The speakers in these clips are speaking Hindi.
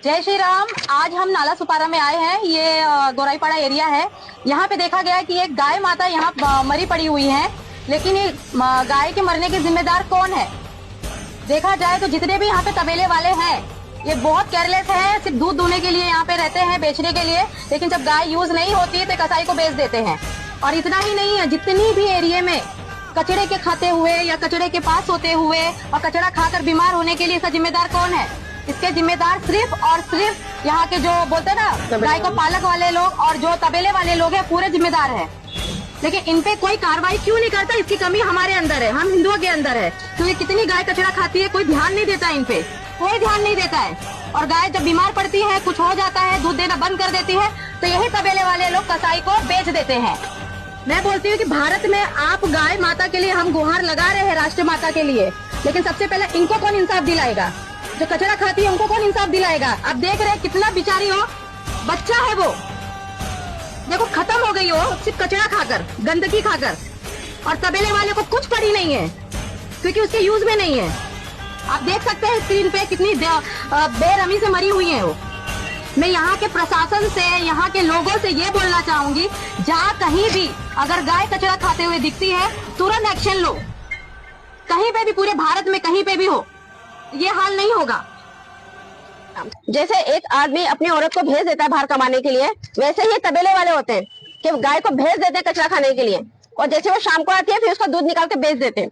जय श्री राम। आज हम नाला सुपारा में आए हैं। ये गोराईपाड़ा एरिया है। यहाँ पे देखा गया है कि एक गाय माता यहाँ मरी पड़ी हुई है, लेकिन ये गाय के मरने के जिम्मेदार कौन है? देखा जाए तो जितने भी यहाँ पे तबेले वाले हैं ये बहुत केयरलेस हैं। सिर्फ दूध दूहने के लिए यहाँ पे रहते हैं, बेचने के लिए, लेकिन जब गाय यूज नहीं होती तो कसाई को बेच देते हैं। और इतना ही नहीं है, जितनी भी एरिया में कचड़े के खाते हुए या कचड़े के पास होते हुए और कचड़ा खाकर बीमार होने के लिए इसका जिम्मेदार कौन है? इसके जिम्मेदार सिर्फ और सिर्फ यहाँ के जो बोलते हैं ना गाय को पालक वाले लोग और जो तबेले वाले लोग हैं, पूरे जिम्मेदार है। लेकिन इन पे कोई कार्रवाई क्यों नहीं करता? इसकी कमी हमारे अंदर है, हम हिंदुओं के अंदर है। क्योंकि कितनी गाय कचरा खाती है, कोई ध्यान नहीं देता, इन पे कोई ध्यान नहीं देता है। और गाय जब बीमार पड़ती है, कुछ हो जाता है, दूध देना बंद कर देती है, तो यही तबेले वाले लोग कसाई को बेच देते हैं। मैं बोलती हूँ कि भारत में आप गाय माता के लिए हम गुहार लगा रहे हैं, राष्ट्र माता के लिए, लेकिन सबसे पहले इनको कौन इंसाफ दिलाएगा? जो कचरा खाती है उनको कौन इंसाफ दिलाएगा? आप देख रहे हैं कितना बेचारी हो, बच्चा है वो, देखो खत्म हो गई हो सिर्फ कचरा खाकर, गंदगी खाकर। और तबेले वाले को कुछ पड़ी नहीं है क्योंकि उसके यूज में नहीं है। आप देख सकते हैं स्क्रीन पे कितनी बेरहमी से मरी हुई है वो। मैं यहाँ के प्रशासन से, यहाँ के लोगों से ये बोलना चाहूंगी, जहाँ कहीं भी अगर गाय कचरा खाते हुए दिखती है तुरंत एक्शन लो। कहीं पे भी, पूरे भारत में कहीं पे भी हो, ये हाल नहीं होगा। जैसे एक आदमी अपनी औरत को भेज देता है बाहर कमाने के लिए, वैसे ही तबेले वाले होते हैं कि गाय को भेज देते हैं कचरा खाने के लिए, और जैसे वो शाम को आती है फिर उसका दूध निकाल के बेच देते हैं।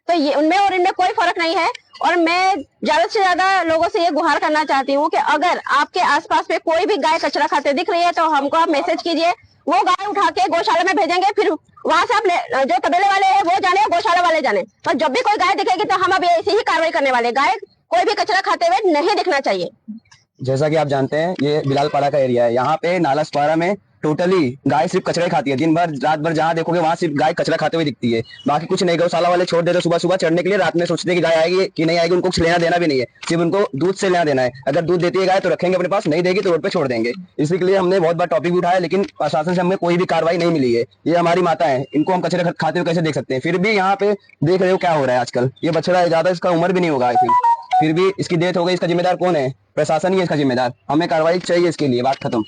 तो ये उनमें और इनमें कोई फर्क नहीं है। और मैं ज्यादा से ज्यादा लोगों से ये गुहार करना चाहती हूँ कि अगर आपके आसपास में कोई भी गाय कचरा खाते दिख रही है तो हमको आप मैसेज कीजिए, वो गाय उठा के गौशाला में भेजेंगे, फिर वहां से आप जो तबेले वाले हैं वो जाने, गौशाला वाले जाने। और जब भी कोई गाय दिखेगी तो हम अब ऐसी ही कार्रवाई करने वाले। गाय कोई भी कचरा खाते हुए नहीं दिखना चाहिए। जैसा कि आप जानते हैं ये बिलालपाड़ा का एरिया है। यहाँ पे नाला सुपारा में टोटली गाय सिर्फ कचरा ही खाती है। दिन भर रात भर जहाँ देखोगे वहाँ सिर्फ गाय कचरा खाते हुए दिखती है, बाकी कुछ नहीं। गौशाला वाले छोड़ देते सुबह सुबह चढ़ने के लिए, रात में सोचते हैं कि गाय आएगी कि नहीं आएगी, उनको कुछ लेना देना भी नहीं है, सिर्फ उनको दूध से लेना देना है। अगर दूध देती है गाय तो रखेंगे अपने पास, नहीं देगी तो रोड पे छोड़ देंगे। इसी के लिए हमने बहुत बार टॉपिक भी उठाया, लेकिन प्रशासन से हमें कोई भी कार्रवाई नहीं मिली है। ये हमारी माता है, इनको हम कचरा खाते हुए कैसे देख सकते हैं? फिर भी यहाँ पे देख रहे हो क्या हो रहा है आजकल। ये बछड़ा है, ज्यादा इसका उम्र भी नहीं होगा आई थिंक, फिर भी इसकी डेथ हो गई। इसका जिम्मेदार कौन है? प्रशासन ही है इसका जिम्मेदार। हमें कार्रवाई चाहिए इसके लिए, बात खत्म।